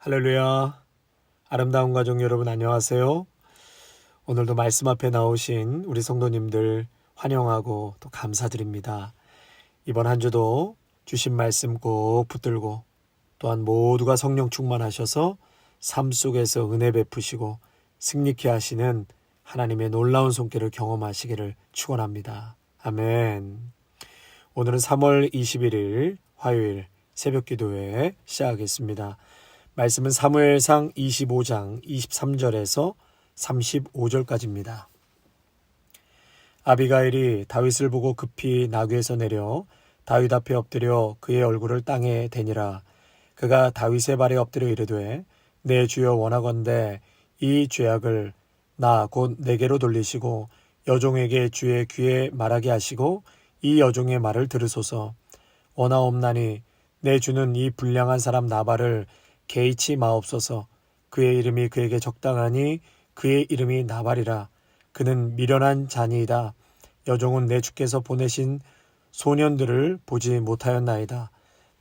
할렐루야. 아름다운 가족 여러분 안녕하세요. 오늘도 말씀 앞에 나오신 우리 성도님들 환영하고 또 감사드립니다. 이번 한 주도 주신 말씀 꼭 붙들고 또한 모두가 성령 충만하셔서 삶 속에서 은혜 베푸시고 승리케 하시는 하나님의 놀라운 손길을 경험하시기를 축원합니다. 아멘. 오늘은 3월 21일 화요일 새벽 기도회 시작하겠습니다. 말씀은 사무엘상 25장 23절에서 35절까지입니다. 아비가일이 다윗을 보고 급히 나귀에서 내려 다윗 앞에 엎드려 그의 얼굴을 땅에 대니라. 그가 다윗의 발에 엎드려 이르되 내 주여 원하건대 이 죄악을 나 곧 내게로 돌리시고 여종에게 주의 귀에 말하게 하시고 이 여종의 말을 들으소서. 원하옵나니 내 주는 이 불량한 사람 나발을 개의치 마옵소서. 그의 이름이 그에게 적당하니 그의 이름이 나발이라. 그는 미련한 자니이다. 여종은 내 주께서 보내신 소년들을 보지 못하였나이다.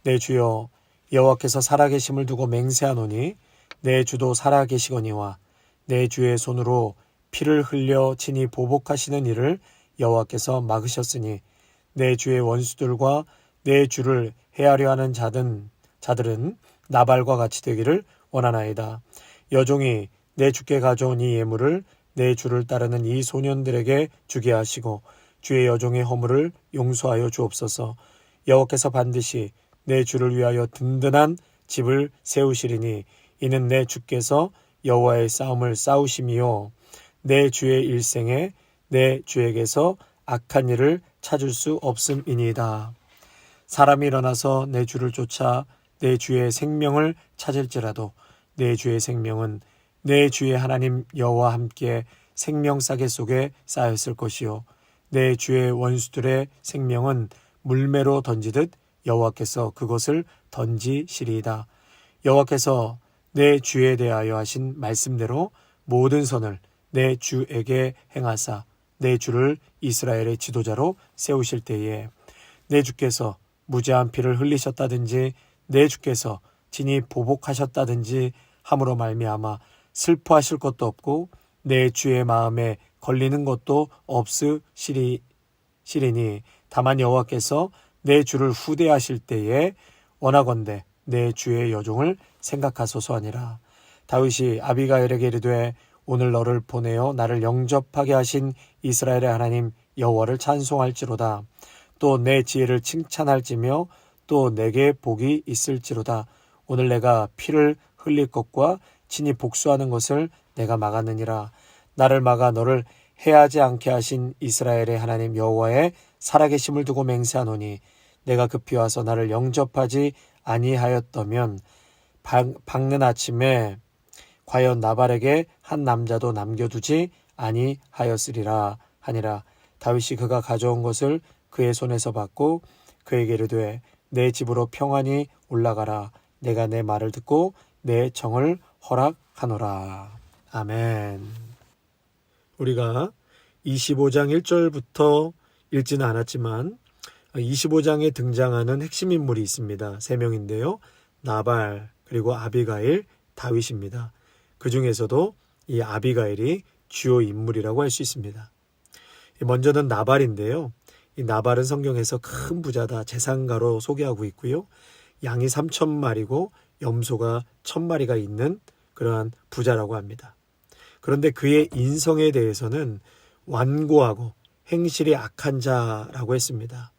내 주여 여호와께서 살아계심을 두고 맹세하노니 내 주도 살아계시거니와 내 주의 손으로 피를 흘려 친히 보복하시는 일을 여호와께서 막으셨으니 내 주의 원수들과 내 주를 해하려 하는 자들은 나발과 같이 되기를 원하나이다. 여종이 내 주께 가져온 이 예물을 내 주를 따르는 이 소년들에게 주게 하시고 주의 여종의 허물을 용서하여 주옵소서. 여호와께서 반드시 내 주를 위하여 든든한 집을 세우시리니 이는 내 주께서 여호와의 싸움을 싸우심이요 내 주의 일생에 내 주에게서 악한 일을 찾을 수 없음이니이다. 사람이 일어나서 내 주를 쫓아 내 주의 생명을 찾을지라도 내 주의 생명은 내 주의 하나님 여호와 함께 생명싸개 속에 쌓였을 것이요 내 주의 원수들의 생명은 물매로 던지듯 여호와께서 그것을 던지시리이다. 여호와께서 내 주에 대하여 하신 말씀대로 모든 선을 내 주에게 행하사 내 주를 이스라엘의 지도자로 세우실 때에 내 주께서 무죄한 피를 흘리셨다든지 내 주께서 친히 보복하셨다든지 함으로 말미암아 슬퍼하실 것도 없고 내 주의 마음에 걸리는 것도 없으시리니 다만 여호와께서 내 주를 후대하실 때에 원하건대 내 주의 여종을 생각하소서 하니라. 다윗이 아비가일에게 이르되 오늘 너를 보내어 나를 영접하게 하신 이스라엘의 하나님 여호와를 찬송할지로다. 또 내 지혜를 칭찬할지며 또 내게 복이 있을지로다. 오늘 내가 피를 흘릴 것과 친히 복수하는 것을 내가 막았느니라. 나를 막아 너를 해하지 않게 하신 이스라엘의 하나님 여호와의 살아계심을 두고 맹세하노니 내가 급히 와서 나를 영접하지 아니하였다면 밝는 아침에 과연 나발에게 한 남자도 남겨두지 아니하였으리라 하니라. 다윗이 그가 가져온 것을 그의 손에서 받고 그에게 이르되 내 집으로 평안히 올라가라. 내가 내 말을 듣고 내 정을 허락하노라. 아멘. 우리가 25장 1절부터 읽지는 않았지만 25장에 등장하는 핵심 인물이 있습니다. 3명인데요. 나발, 그리고 아비가일, 다윗입니다. 그 중에서도 이 아비가일이 주요 인물이라고 할 수 있습니다. 먼저는 나발인데요. 이 나발은 성경에서 큰 부자다, 재산가로 소개하고 있고요. 양이 3,000마리고 염소가 1,000마리가 있는 그러한 부자라고 합니다. 그런데 그의 인성에 대해서는 완고하고 행실이 악한 자라고 했습니다.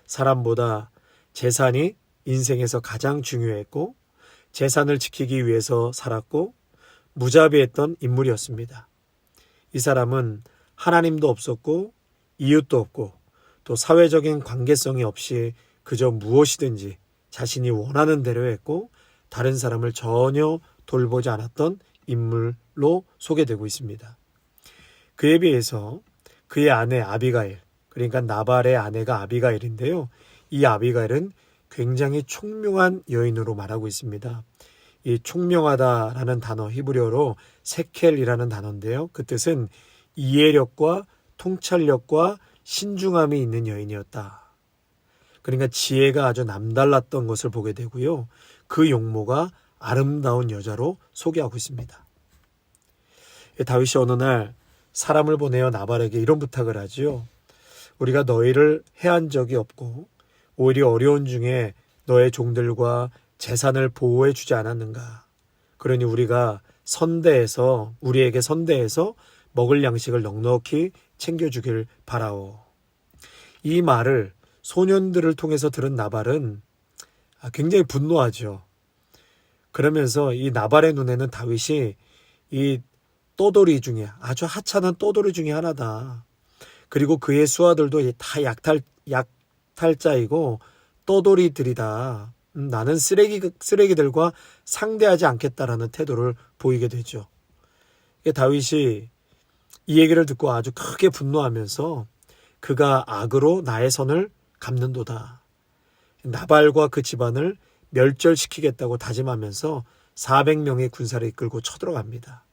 사람보다 재산이 인생에서 가장 중요했고 재산을 지키기 위해서 살았고 무자비했던 인물이었습니다. 이 사람은 하나님도 없었고 이웃도 없고 또 사회적인 관계성이 없이 그저 무엇이든지 자신이 원하는 대로 했고 다른 사람을 전혀 돌보지 않았던 인물로 소개되고 있습니다. 그에 비해서 그의 아내 아비가일, 그러니까 나발의 아내가 아비가일인데요. 이 아비가일은 굉장히 총명한 여인으로 말하고 있습니다. 이 총명하다라는 단어 히브리어로 세켈이라는 단어인데요. 그 뜻은 이해력과 통찰력과 신중함이 있는 여인이었다. 그러니까 지혜가 아주 남달랐던 것을 보게 되고요. 그 용모가 아름다운 여자로 소개하고 있습니다. 다윗이 어느 날 사람을 보내어 나발에게 이런 부탁을 하지요. 우리가 너희를 해한 적이 없고 오히려 어려운 중에 너의 종들과 재산을 보호해 주지 않았는가. 그러니 우리가 우리에게 선대해서 먹을 양식을 넉넉히 챙겨주길 바라오. 이 말을 소년들을 통해서 들은 나발은 굉장히 분노하죠. 그러면서 이 나발의 눈에는 다윗이 이 떠돌이 중에 아주 하찮은 떠돌이 중에 하나다. 그리고 그의 수하들도 다 약탈자이고 떠돌이들이다. 나는 쓰레기들과 상대하지 않겠다라는 태도를 보이게 되죠. 다윗이 이 얘기를 듣고 아주 크게 분노하면서 그가 악으로 나의 선을 갚는도다. 나발과 그 집안을 멸절시키겠다고 다짐하면서 400명의 군사를 이끌고 쳐들어갑니다.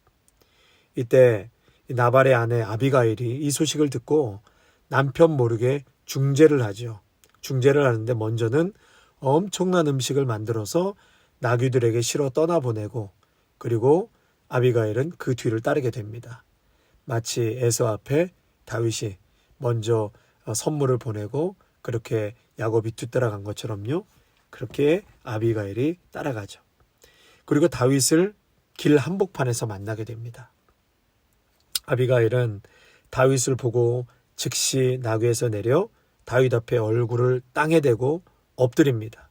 이때 나발의 아내 아비가일이 이 소식을 듣고 남편 모르게 중재를 하죠. 중재를 하는데 먼저는 엄청난 음식을 만들어서 나귀들에게 실어 떠나보내고 그리고 아비가일은 그 뒤를 따르게 됩니다. 마치 에서 앞에 다윗이 먼저 선물을 보내고 그렇게 야곱이 뒤따라간 것처럼요. 그렇게 아비가일이 따라가죠. 그리고 다윗을 길 한복판에서 만나게 됩니다. 아비가일은 다윗을 보고 즉시 나귀에서 내려 다윗 앞에 얼굴을 땅에 대고 엎드립니다.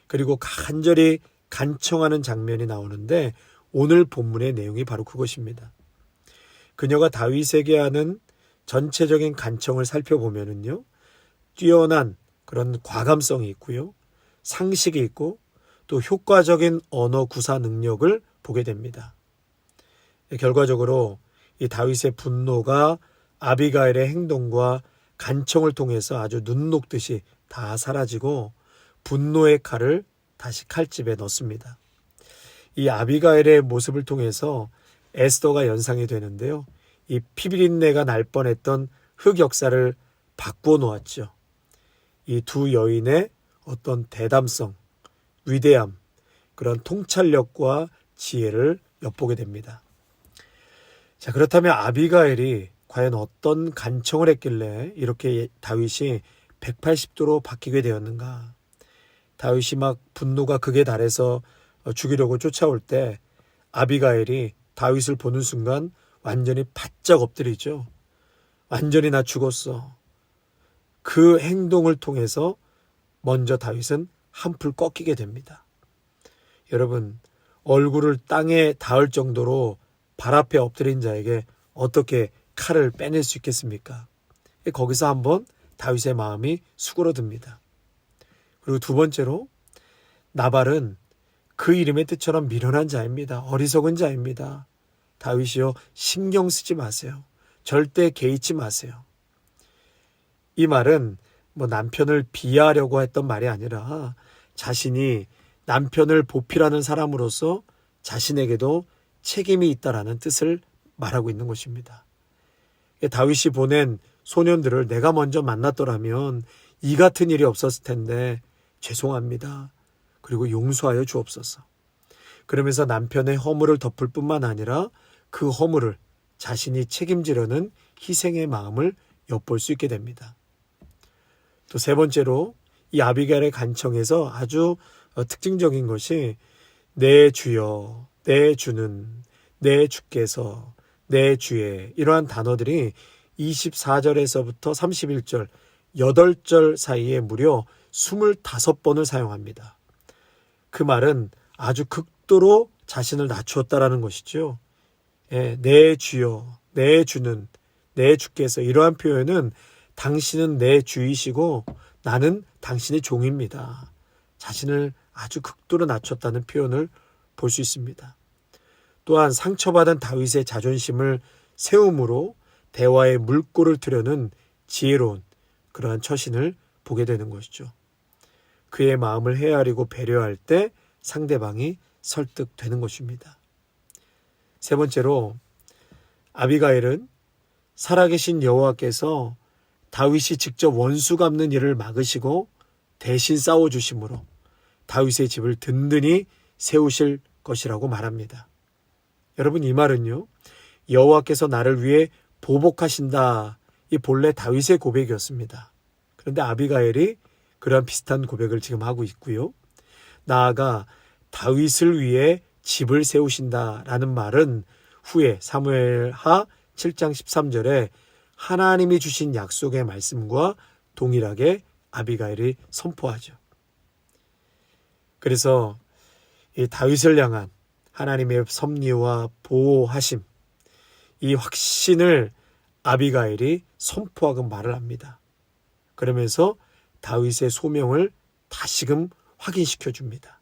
그리고 간절히 간청하는 장면이 나오는데 오늘 본문의 내용이 바로 그것입니다. 그녀가 다윗에게 하는 전체적인 간청을 살펴보면은요, 뛰어난 그런 과감성이 있고요, 상식이 있고 또 효과적인 언어 구사 능력을 보게 됩니다. 결과적으로 이 다윗의 분노가 아비가일의 행동과 간청을 통해서 아주 눈 녹듯이 다 사라지고 분노의 칼을 다시 칼집에 넣습니다. 이 아비가일의 모습을 통해서 에스더가 연상이 되는데요. 이 피비린내가 날 뻔했던 흑역사를 바꾸어 놓았죠. 이 두 여인의 어떤 대담성, 위대함, 그런 통찰력과 지혜를 엿보게 됩니다. 자, 그렇다면 아비가일이 과연 어떤 간청을 했길래 이렇게 다윗이 180도로 바뀌게 되었는가? 다윗이 막 분노가 극에 달해서 죽이려고 쫓아올 때 아비가일이 다윗을 보는 순간 완전히 바짝 엎드리죠. 완전히 나 죽었어. 그 행동을 통해서 먼저 다윗은 한풀 꺾이게 됩니다. 여러분, 얼굴을 땅에 닿을 정도로 발 앞에 엎드린 자에게 어떻게 칼을 빼낼 수 있겠습니까? 거기서 한번 다윗의 마음이 수그러듭니다. 그리고 두 번째로 나발은 그 이름의 뜻처럼 미련한 자입니다. 어리석은 자입니다. 다윗이요, 신경 쓰지 마세요. 절대 개의치 마세요. 이 말은 남편을 비하하려고 했던 말이 아니라 자신이 남편을 보필하는 사람으로서 자신에게도 책임이 있다라는 뜻을 말하고 있는 것입니다. 다윗이 보낸 소년들을 내가 먼저 만났더라면 이 같은 일이 없었을 텐데 죄송합니다. 그리고 용서하여 주옵소서. 그러면서 남편의 허물을 덮을 뿐만 아니라 그 허물을 자신이 책임지려는 희생의 마음을 엿볼 수 있게 됩니다. 또 세 번째로 이 아비가일의 간청에서 아주 특징적인 것이 내 주여, 내 주는, 내 주께서, 내 주의, 이러한 단어들이 24절에서부터 31절 8절 사이에 무려 25번을 사용합니다. 그 말은 아주 극도로 자신을 낮추었다라는 것이죠. 내 주여, 내 주는, 내 주께서, 이러한 표현은 당신은 내 주이시고 나는 당신의 종입니다. 자신을 아주 극도로 낮췄다는 표현을 볼 수 있습니다. 또한 상처받은 다윗의 자존심을 세움으로 대화의 물꼬를 트려는 지혜로운 그러한 처신을 보게 되는 것이죠. 그의 마음을 헤아리고 배려할 때 상대방이 설득되는 것입니다. 세 번째로 아비가일은 살아계신 여호와께서 다윗이 직접 원수 갚는 일을 막으시고 대신 싸워주심으로 다윗의 집을 든든히 세우실 것이라고 말합니다. 여러분, 이 말은요, 여호와께서 나를 위해 보복하신다, 이 본래 다윗의 고백이었습니다. 그런데 아비가일이 그러한 비슷한 고백을 지금 하고 있고요. 나아가 다윗을 위해 집을 세우신다라는 말은 후에 사무엘하 7장 13절에 하나님이 주신 약속의 말씀과 동일하게 아비가일이 선포하죠. 그래서 이 다윗을 향한 하나님의 섭리와 보호하심, 이 확신을 아비가일이 선포하고 말을 합니다. 그러면서 다윗의 소명을 다시금 확인시켜 줍니다.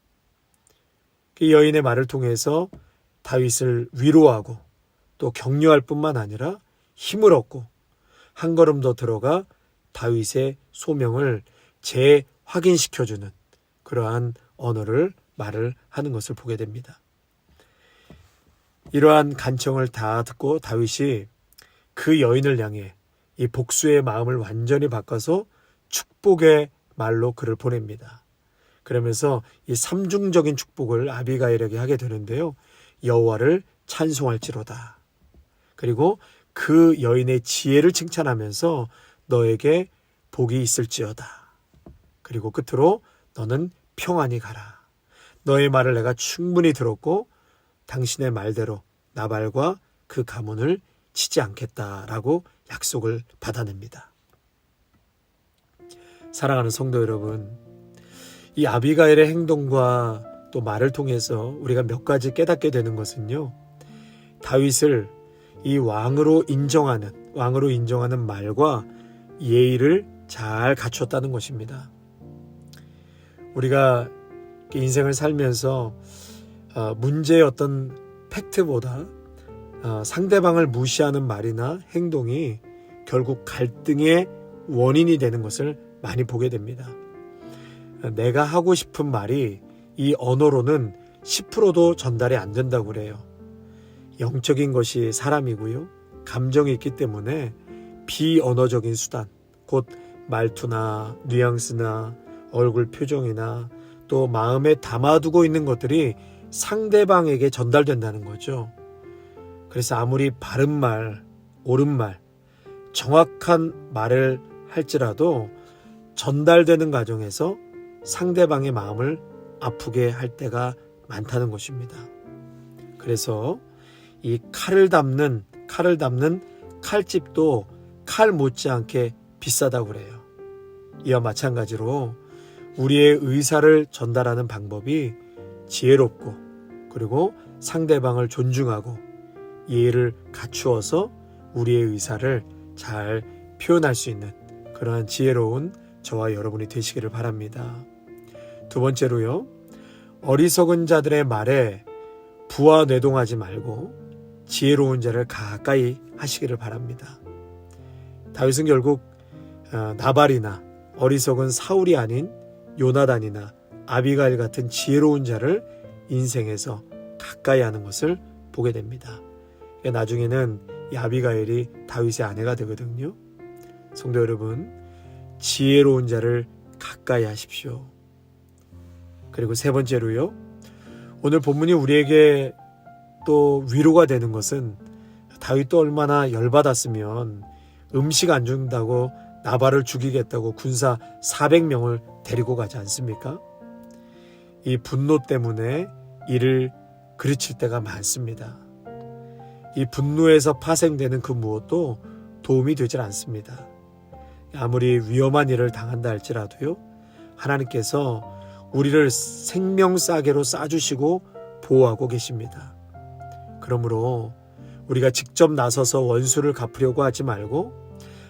그 여인의 말을 통해서 다윗을 위로하고 또 격려할 뿐만 아니라 힘을 얻고 한 걸음 더 들어가 다윗의 소명을 재확인시켜주는 그러한 언어를 말을 하는 것을 보게 됩니다. 이러한 간청을 다 듣고 다윗이 그 여인을 향해 이 복수의 마음을 완전히 바꿔서 축복의 말로 그를 보냅니다. 그러면서 이 삼중적인 축복을 아비가일에게 하게 되는데요. 여호와를 찬송할지로다. 그리고 그 여인의 지혜를 칭찬하면서 너에게 복이 있을지어다. 그리고 끝으로 너는 평안히 가라. 너의 말을 내가 충분히 들었고 당신의 말대로 나발과 그 가문을 치지 않겠다라고 약속을 받아냅니다. 사랑하는 성도 여러분, 이 아비가일의 행동과 또 말을 통해서 우리가 몇 가지 깨닫게 되는 것은요, 다윗을 이 왕으로 인정하는 말과 예의를 잘 갖췄다는 것입니다. 우리가 인생을 살면서 문제의 어떤 팩트보다 상대방을 무시하는 말이나 행동이 결국 갈등의 원인이 되는 것을 많이 보게 됩니다. 내가 하고 싶은 말이 이 언어로는 10%도 전달이 안 된다고 그래요. 영적인 것이 사람이고요. 감정이 있기 때문에 비언어적인 수단, 곧 말투나 뉘앙스나 얼굴 표정이나 또 마음에 담아두고 있는 것들이 상대방에게 전달된다는 거죠. 그래서 아무리 바른 말, 옳은 말, 정확한 말을 할지라도 전달되는 과정에서 상대방의 마음을 아프게 할 때가 많다는 것입니다. 그래서 이 칼을 담는 칼집도 칼 못지않게 비싸다고 그래요. 이와 마찬가지로 우리의 의사를 전달하는 방법이 지혜롭고 그리고 상대방을 존중하고 예의를 갖추어서 우리의 의사를 잘 표현할 수 있는 그러한 지혜로운 저와 여러분이 되시기를 바랍니다. 두 번째로요, 어리석은 자들의 말에 부하뇌동하지 말고 지혜로운 자를 가까이 하시기를 바랍니다. 다윗은 결국 나발이나 어리석은 사울이 아닌 요나단이나 아비가일 같은 지혜로운 자를 인생에서 가까이 하는 것을 보게 됩니다. 나중에는 이 아비가일이 다윗의 아내가 되거든요. 성도 여러분, 지혜로운 자를 가까이 하십시오. 그리고 세 번째로요, 오늘 본문이 우리에게 또 위로가 되는 것은 다윗도 얼마나 열받았으면 음식 안 준다고 나발을 죽이겠다고 군사 400명을 데리고 가지 않습니까? 이 분노 때문에 이를 그르칠 때가 많습니다. 이 분노에서 파생되는 그 무엇도 도움이 되질 않습니다. 아무리 위험한 일을 당한다 할지라도요, 하나님께서 우리를 생명싸개로 싸주시고 보호하고 계십니다. 그러므로 우리가 직접 나서서 원수를 갚으려고 하지 말고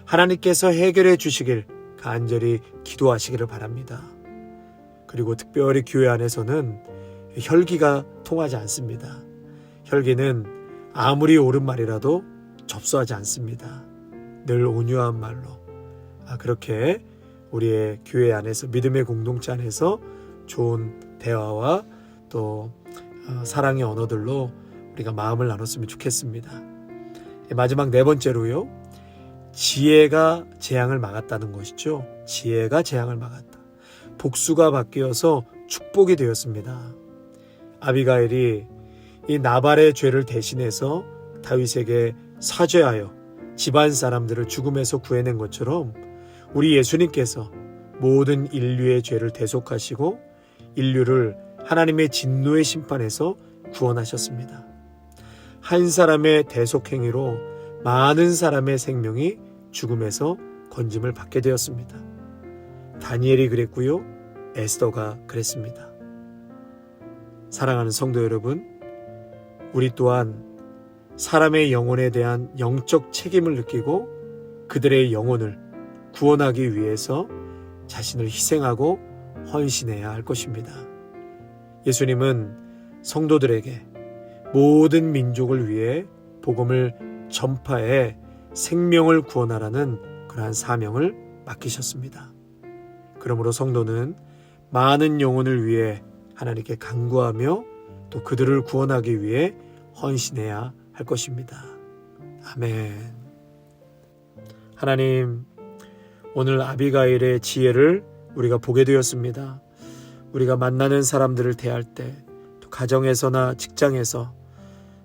하나님께서 해결해 주시길 간절히 기도하시기를 바랍니다. 그리고 특별히 교회 안에서는 혈기가 통하지 않습니다. 혈기는 아무리 옳은 말이라도 접수하지 않습니다. 늘 온유한 말로 그렇게 우리의 교회 안에서 믿음의 공동체 안에서 좋은 대화와 또 사랑의 언어들로 우리가 마음을 나눴으면 좋겠습니다. 마지막 네 번째로요, 지혜가 재앙을 막았다는 것이죠. 지혜가 재앙을 막았다. 복수가 바뀌어서 축복이 되었습니다. 아비가일이 이 나발의 죄를 대신해서 다윗에게 사죄하여 집안 사람들을 죽음에서 구해낸 것처럼 우리 예수님께서 모든 인류의 죄를 대속하시고 인류를 하나님의 진노의 심판에서 구원하셨습니다. 한 사람의 대속행위로 많은 사람의 생명이 죽음에서 건짐을 받게 되었습니다. 다니엘이 그랬고요. 에스더가 그랬습니다. 사랑하는 성도 여러분, 우리 또한 사람의 영혼에 대한 영적 책임을 느끼고 그들의 영혼을 구원하기 위해서 자신을 희생하고 헌신해야 할 것입니다. 예수님은 성도들에게 모든 민족을 위해 복음을 전파해 생명을 구원하라는 그러한 사명을 맡기셨습니다. 그러므로 성도는 많은 영혼을 위해 하나님께 간구하며 또 그들을 구원하기 위해 헌신해야 할 것입니다. 아멘. 하나님, 오늘 아비가일의 지혜를 우리가 보게 되었습니다. 우리가 만나는 사람들을 대할 때, 또 가정에서나 직장에서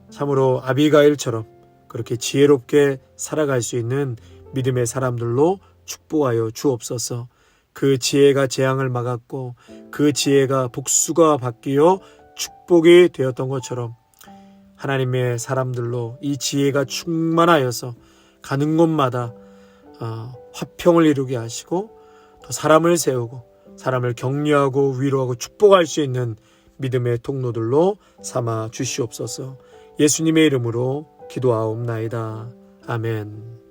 참으로 아비가일처럼 그렇게 지혜롭게 살아갈 수 있는 믿음의 사람들로 축복하여 주옵소서. 그 지혜가 재앙을 막았고 그 지혜가 복수가 바뀌어 축복이 되었던 것처럼 하나님의 사람들로 이 지혜가 충만하여서 가는 곳마다 화평을 이루게 하시고 또 사람을 세우고 사람을 격려하고 위로하고 축복할 수 있는 믿음의 통로들로 삼아 주시옵소서. 예수님의 이름으로 기도하옵나이다. 아멘.